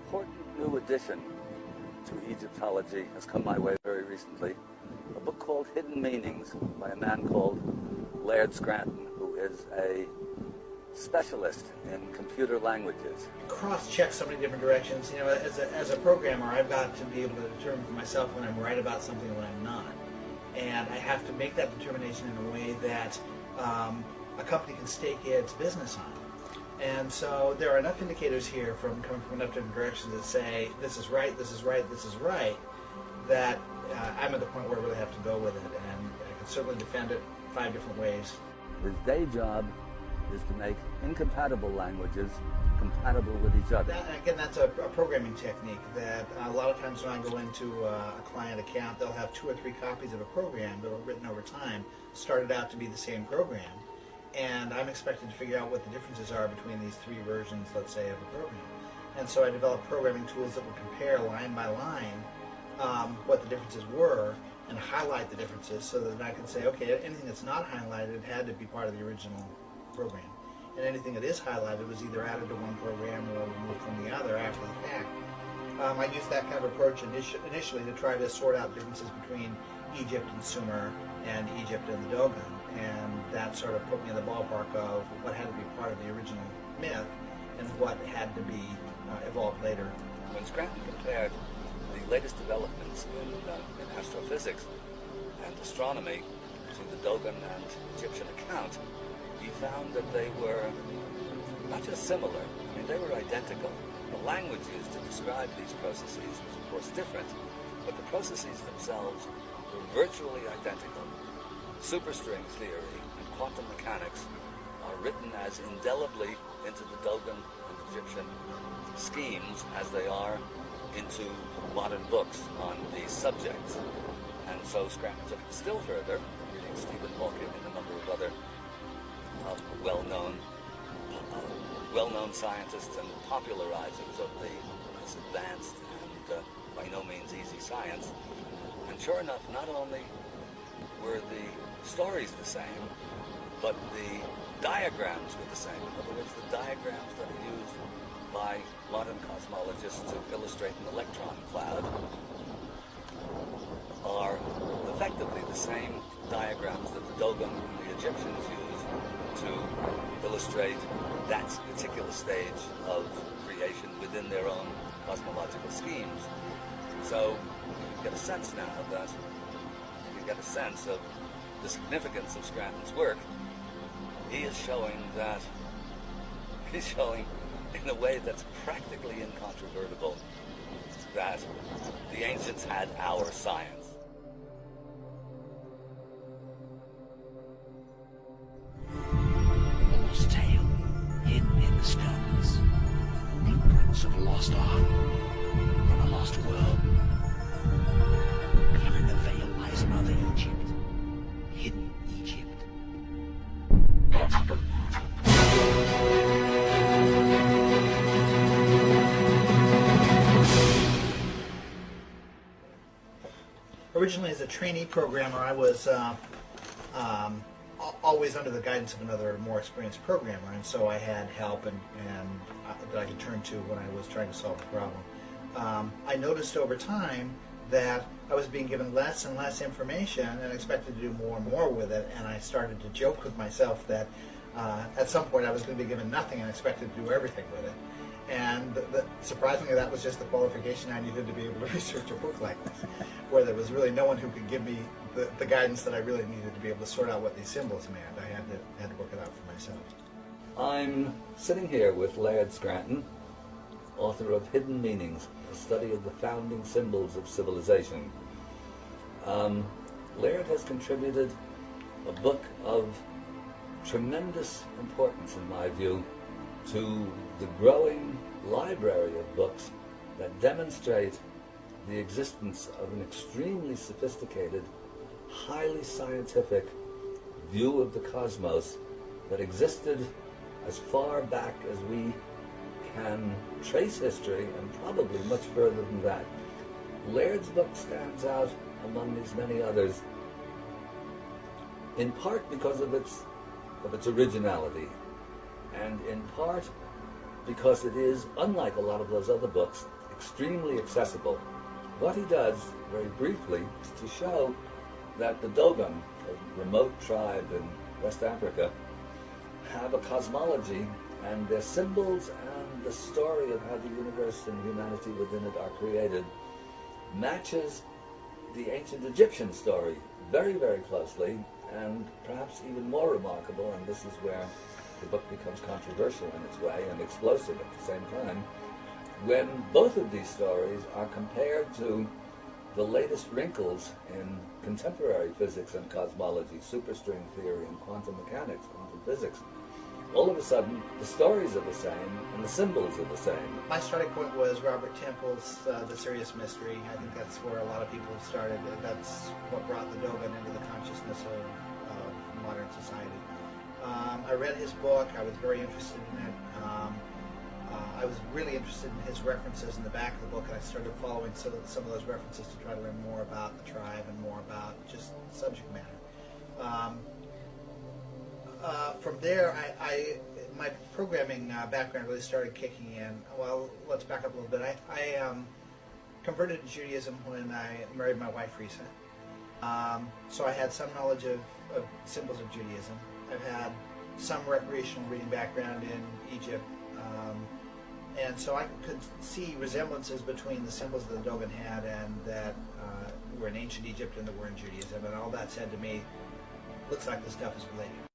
important new addition to Egyptology has come my way very recently. A book called Hidden Meanings by a man called Laird Scranton, who is a specialist in computer languages. Cross-check so many different directions. You know, as a programmer, I've got to be able to determine for myself when I'm right about something and when I'm not. And I have to make that determination in a way that a company can stake its business on. And so there are enough indicators here coming from enough different directions that say this is right, this is right, this is right, that I'm at the point where I really have to go with it, and I can certainly defend it 5 different ways. His day job is to make incompatible languages compatible with each other. Again, that's a programming technique that a lot of times when I go into a client account, they'll have 2 or 3 copies of a program that were written over time, started out to be the same program. And I'm expected to figure out what the differences are between these 3 versions, let's say, of a program. And so I developed programming tools that would compare line by line what the differences were and highlight the differences so that I can say, okay, anything that's not highlighted had to be part of the original program. And anything that is highlighted was either added to one program or removed from the other after the fact. I used that kind of approach initially to try to sort out differences between Egypt and Sumer and Egypt and the Dogon, and that sort of put me in the ballpark of what had to be part of the original myth and what had to be evolved later. When Scranton compared the latest developments in astrophysics and astronomy to the Dogon and Egyptian account, he found that they were not just similar, I mean, they were identical. The language used to describe these processes was, of course, different, but the processes themselves were virtually identical. Superstring theory and quantum mechanics are written as indelibly into the Dogon and Egyptian schemes as they are into modern books on these subjects. And so Scranton took it still further, reading Stephen Hawking and a number of other well-known scientists and popularizers of this advanced and by no means easy science. And sure enough, not only were the stories the same, but the diagrams were the same. In other words, the diagrams that are used by modern cosmologists to illustrate an electron cloud are effectively the same diagrams that the Dogon and the Egyptians used to illustrate that particular stage of creation within their own cosmological schemes. So you get a sense now that you get a sense of the significance of Scranton's work. He's showing in a way that's practically incontrovertible that the ancients had our science. A lost tale hidden in the stones. Blueprints of a lost art from a lost world. Behind the veil lies Mother Egypt. Hidden Egypt. Originally, as a trainee programmer, I was always under the guidance of another more experienced programmer, and so I had help and that I could turn to when I was trying to solve a problem. I noticed over time that I was being given less and less information and expected to do more and more with it, and I started to joke with myself that at some point I was going to be given nothing and expected to do everything with it. And surprisingly, that was just the qualification I needed to be able to research a book like this, where there was really no one who could give me the guidance that I really needed to be able to sort out what these symbols meant. I had to work it out for myself. I'm sitting here with Laird Scranton, author of Hidden Meanings, a study of the founding symbols of civilization. Laird has contributed a book of tremendous importance, in my view, to the growing library of books that demonstrate the existence of an extremely sophisticated, highly scientific view of the cosmos that existed as far back as we can trace history, and probably much further than that. Laird's book stands out among these many others, in part because of its originality, and in part because it is, unlike a lot of those other books, extremely accessible. What he does, very briefly, is to show that the Dogon, a remote tribe in West Africa, have a cosmology, and their symbols and the story of how the universe and humanity within it are created matches the ancient Egyptian story very, very closely, and perhaps even more remarkable, and this is where the book becomes controversial in its way and explosive at the same time, when both of these stories are compared to the latest wrinkles in contemporary physics and cosmology, superstring theory and quantum mechanics, quantum physics. All of a sudden, the stories are the same and the symbols are the same. My starting point was Robert Temple's The Serious Mystery. I think that's where a lot of people started. That's what brought the Dogon into the consciousness of modern society. I read his book. I was very interested in it. I was really interested in his references in the back of the book, and I started following some of those references to try to learn more about the tribe and more about just subject matter. From there, my programming background really started kicking in. Well, let's back up a little bit. I converted to Judaism when I married my wife, Risa. So I had some knowledge of symbols of Judaism. I've had some recreational reading background in Egypt. And so I could see resemblances between the symbols that the Dogon had and that were in ancient Egypt and that were in Judaism. And all that said to me, looks like this stuff is related.